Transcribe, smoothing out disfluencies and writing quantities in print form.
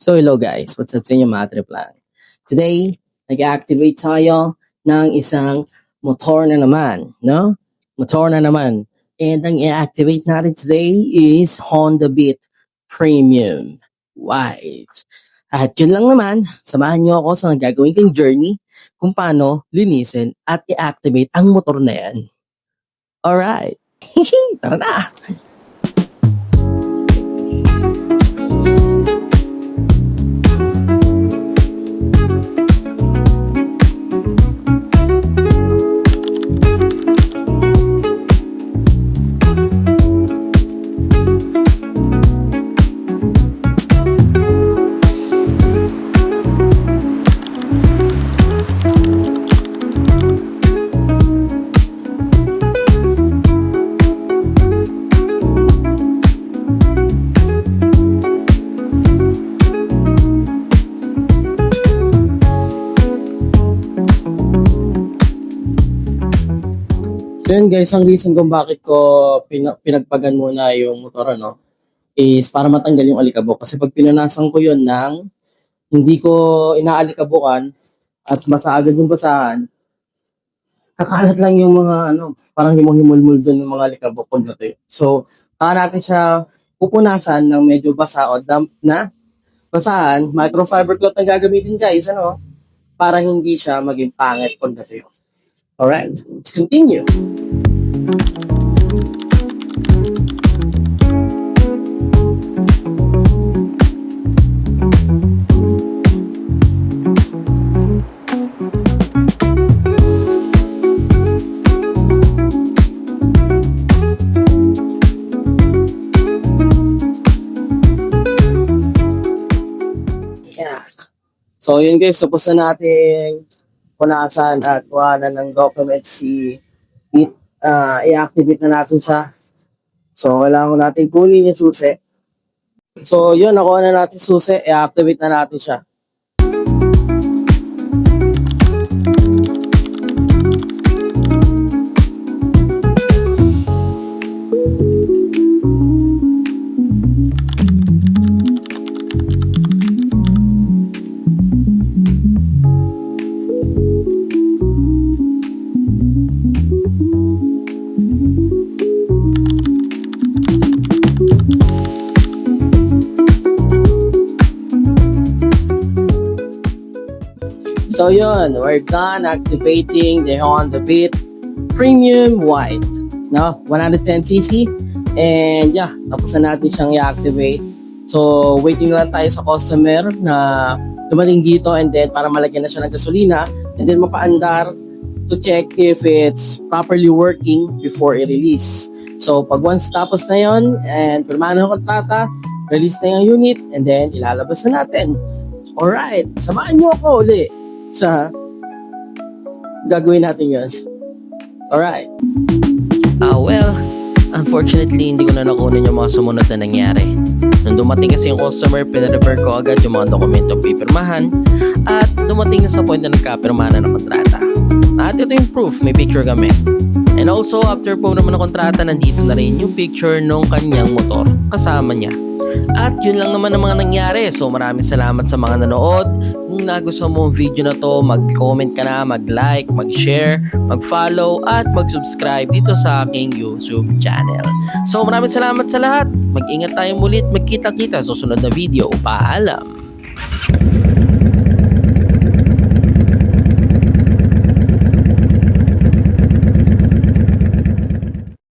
So hello guys, what's up sa inyo mga trip lang? Today, nag-activate tayo ng isang motor na naman, no? Motor na naman. And ang i-activate natin today is Honda Beat Premium White. At yun lang naman, samahan nyo ako sa gagawin kong journey kung paano linisin at i-activate ang motor na yan. Alright, tara na! So yun guys, ang reason kung bakit ko pinagpagan muna yung motor is para matanggal yung alikabok. Kasi pag pinunasan ko yun ng hindi ko inaalikabukan at basa agad yung basahan, kakalat lang yung mga parang himong-himulmul dun yung mga alikabok ko dito. So, kaya natin siya pupunasan ng medyo basa o damp na basahan. Microfiber cloth na gagamitin guys, para hindi siya maging pangit pag natuyo. Alright, let's continue. Yeah. So yun guys, tapos na natin punasan at kuhanan ng documents i-activate na natin siya. So, kailangan natin kunin yung susi. So, yun, nakuha na natin susi, i-activate na natin siya. So yun, we're done activating the Honda Beat Premium White, 110cc. And yeah, tapos na natin siyang i-activate. So waiting lang tayo sa customer na dumating dito and then para malagyan na siya ng gasolina and then mapaandar to check if it's properly working before i-release. So pag once tapos na yon and pirmahan ng kontrata, release na yung unit and then ilalabas na natin. Alright, samahan nyo ako ulit sa gagawin natin yun. Alright. Well, unfortunately, hindi ko na nakunin yung mga sumunod na nangyari. Nung dumating kasi yung customer, pinrefer ko agad yung mga dokumento pipirmahan at dumating na sa point na nagkapirmahan na ng kontrata. At ito yung proof, may picture kami. And also, after po naman ng kontrata, nandito na rin yung picture ng kanyang motor kasama niya. At yun lang naman ang mga nangyari. So maraming salamat sa mga nanood. Kung nagustuhan mo ang video na to, mag-comment ka na, mag-like, mag-share, mag-follow at mag-subscribe dito sa aking YouTube channel. So maraming salamat sa lahat. Mag-ingat tayo mulit. Magkita-kita sa susunod na video. Paalam!